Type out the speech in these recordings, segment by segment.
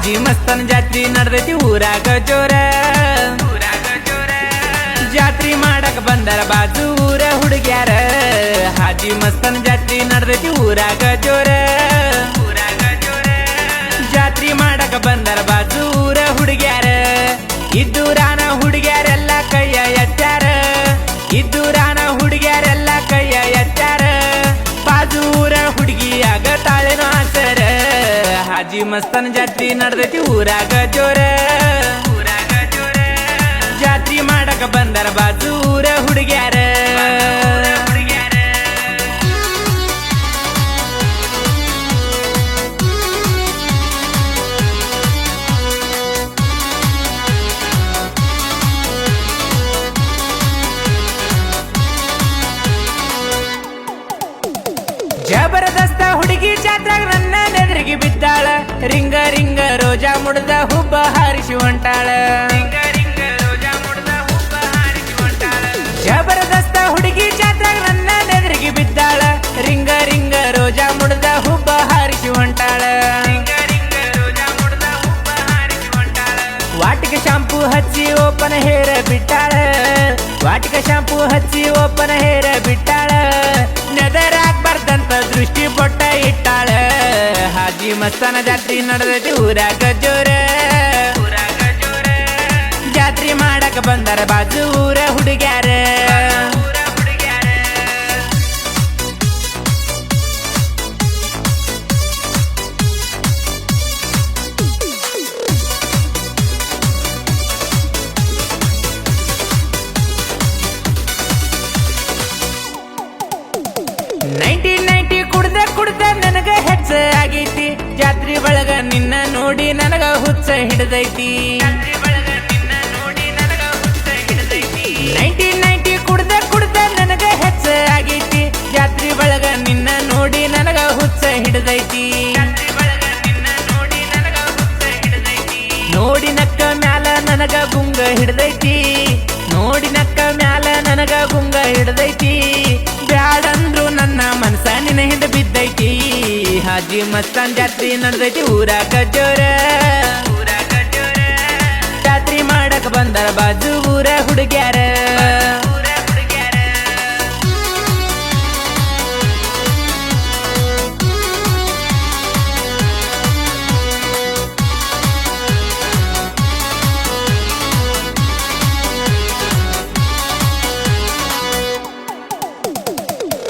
ಹಾಜಿ ಮಸ್ತನ ಜಾತ್ರಿ ನಡೆದೈತಿ ಊರಾಗ ಜೋರ ಜಾತ್ರಿ ಮಾಡಕ್ ಬಂದರ ಬಾಜು ಊರ ಹುಡುಗ್ಯಾರ ಹಾಜಿ ಮಸ್ತನ ಜಾತ್ರಿ ನಡೆದೈತಿ ಊರಾಗ ಜೋರ ಜಾತ್ರಿ ಮಾಡಕ ಬಂದರ ಬಾಜು ಊರ ಹುಡುಗ್ಯಾರ ಇದ್ದೂರಾನ ಹುಡುಗ್ಯಾರೆಲ್ಲ ಕೈಯ ಎತ್ತಾರ ಇದ್ದೂರಾನ ಹುಡುಗ್ಯಾರೆಲ್ಲ ಕೈಯ ಎತ್ತಾರ ಬಾಜು ಊರ ಹುಡುಗಿಯಾಗ ತಾಳೆನೋ ಆಸರ ಹಾಜಿ ಮಸ್ತನ ಜಾತ್ರಿ ನಡೆದೈತಿ ಊರಾಗ ಜೋರ ಜಾತ್ರಿ ಮಾಡಕ ಬಂದರ ಬಾಜು ಊರ ಹುಡುಗ್ಯಾರ ಜಬರದಸ್ತ ಹುಡುಗಿ ಜಾತ್ರಾಗ ನನ್ನ ನೆದರಿಗೆ ಬಿದ್ದಾಳ ರಿಂಗ ರಿಂಗ ರೋಜಾ ಮುಡ್ದ ಹುಬ್ಬ ಹಾರಿಸಿ ಹೊಂಟಾಳ ಜಬರದಸ್ತ ಹುಡುಗಿ ಜಾತ್ರಾಗ ನನ್ನ ನೆದರಿಗೆ ಬಿದ್ದಾಳ ರಿಂಗ ರಿಂಗ ರೋಜಾ ಮುಡ್ದ ಹುಬ್ಬ ಹಾರಿಸಿ ಹೊಂಟಾಳ ವಾಟಿಕ ಶಾಂಪೂ ಹಚ್ಚಿ ಓಪನ ಹೇರ ಬಿಟ್ಟಾಳ ವಾಟಿಕ ಶಾಂಪೂ ಹಚ್ಚಿ ಓಪನ ಹೇರ ಬಿಟ್ಟಾಳ ನೆದರಾಗ್ಬಾರ್ದಂತ ದೃಷ್ಟಿ ಪೊಟ್ಟ ಇಟ್ಟಾಳ ಹಾಜಿ ಮಸ್ತನ ಜಾತ್ರಿ ನಡೆದೈತಿ ಊರಾಗ ಜೋರ ಜಾತ್ರಿ ಮಾಡಕ ಬಂದರ ಬಾಜು ಊರ ಹುಡುಗ್ಯಾರ ಕುಡ್ದ ನನಗ ಹೆಚ್ಚ ಆಗೈತಿ ಜಾತ್ರಿ ಒಳಗ ನಿನ್ನ ನೋಡಿ ನನಗ ಹುಚ್ಚ ಹಿಡದೈತಿ 1990 ಕುಡ್ದ ನನಗ ಹೆಚ್ಚ ಆಗೈತಿ ಜಾತ್ರಿ ಒಳಗ ನಿನ್ನ ನೋಡಿ ನನಗ ಹುಚ್ಚ ಹಿಡದೈತಿ ನೋಡಿ ನಕ್ಕ ಮ್ಯಾಲ ನನಗ ಗುಂಗ ಹಿಡದೈತಿ ನೋಡಿ ನಕ್ಕ ಮ್ಯಾಲ ನನಗ ಗುಂಗ ಹಿಡದೈತಿ ಬ್ಯಾಡಂದ್ರು ನನ್ನ ಮನಸ ನಿನ್ನ ಹಿಂದ ಬಿದ್ದೈತಿ ಹಾಜಿ ಮಸ್ತನ್ ಜಾತ್ರಿ ನಡೆದೈತಿ ಊರಾಗ ಜೋರ ಜಾತ್ರಿ ಮಾಡಕ ಬಂದರ ಬಾಜು ಊರ ಹುಡುಗ್ಯಾರ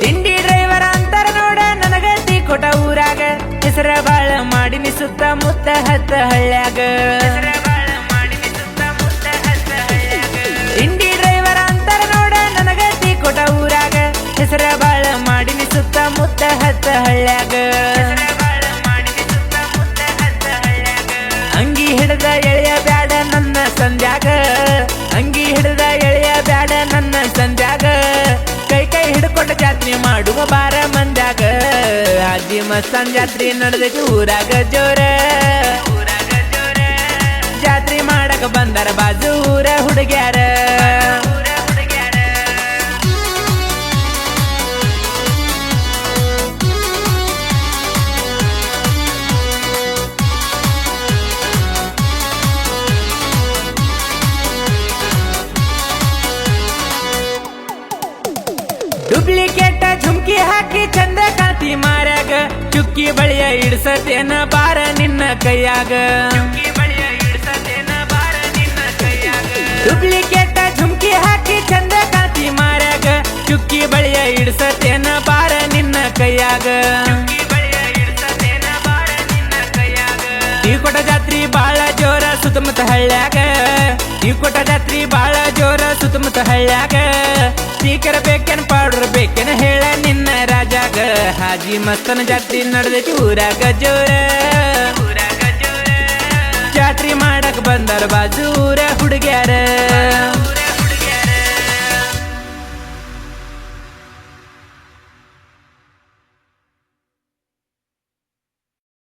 ತಿಂಡಿ ಡ್ರೈವರ್ ಅಂತಾರ ನೋಡ ನನಗ ಕೊಟ ಊರಾಗ ಹೆಸರ ಬಾಳ ಮಾಡಿನಿ ಸುತ್ತ ಮುತ್ತ ಹತ್ತ ಹಳ್ಳ್ಯಾಗ ತಿಂಡಿ ಡ್ರೈವರ್ ಅಂತಾರ ನೋಡ ನನಗ ಕೊಟ ಊರಾಗ ಹೆಸರ ಬಾಳ ಮಾಡಿನಿ ಸುತ್ತ ಮುತ್ತ ಹತ್ತ ಹಳ್ಳ್ಯಾಗ ಅಂಗಿ ಹಿಡ್ದ ಎಳೆಯ ಬ್ಯಾಡ ನನ್ನ ಸಂಧ್ಯಾಗ ಅಂಗಿ ಹಿಡ್ದ ಎಳೆಯ ಬ್ಯಾಡ ನನ್ನ ಸಂಧ್ಯಾಗ ಕೈ ಕೈ ಹಿಡ್ಕೊಂಡ ಜಾತ್ರೆ ಮಾಡುವ ಬಾರ ಮಂದ್ಯಾಗ ಹಾಜಿ ಮಸ್ತನ್ ಜಾತ್ರಿ ನಡೆದೈತಿ ಊರಾಗ ಜೋರ ಜಾತ್ರಿ ಮಾಡಕ ಬಂದರ ಬಾಜು ಊರ ಹುಡುಗ್ಯಾರ ಡುಪ್ಲಿಕೇಟ್ ಝುಮ್ಕಿ ಹಾಕಿ ಚಂದ ಕಾಂತಿ ಮಾರ್ಯಾಗ ಚುಕ್ಕಿ ಬಳಿಯ ಇಡ್ಸತೇನ ಬಾರ ನಿನ್ನ ಕೈಯಾಗ ಡುಪ್ಲಿಕೇಟ್ ಝುಮ್ಕಿ ಹಾಕಿ ಚಂದ ಕಾಂತಿ ಮಾರ್ಯಾಗ ಚುಕ್ಕಿ ಬಳಿಯ ಇಡ್ಸತೇನ ಬಾರ ನಿನ್ನ ಕೈಯಾಗ ಈ ಕೊಟ ಜಾತ್ರಿ ಬಾಳ ಜೋರ ಸುತ್ತಮುತ್ತ ಹಳ್ಳ್ಯಾಗ ಈ ಕೊಟ ಜಾತ್ರಿ ಬಾಳ ಜೋರ ಸುತ್ತಮುತ್ತ ಹಳ್ಳ್ಯಾಗ ಸ್ಪೀಕರ್ ಬೇಕೇನ್ ಪೌಡರ್ ಬೇಕೇನ ಹೇಳ ನಿನ್ನ ರಾಜಾಗ ಹಾಜಿ ಮಸ್ತನ ಜಾತ್ರಿ ನಡೆದೈತಿ ಊರಾಗ ಜೋರ ಜಾತ್ರಿ ಮಾಡಕ್ ಬಂದರ ಬಾಜು ಊರ ಹುಡುಗ್ಯಾರ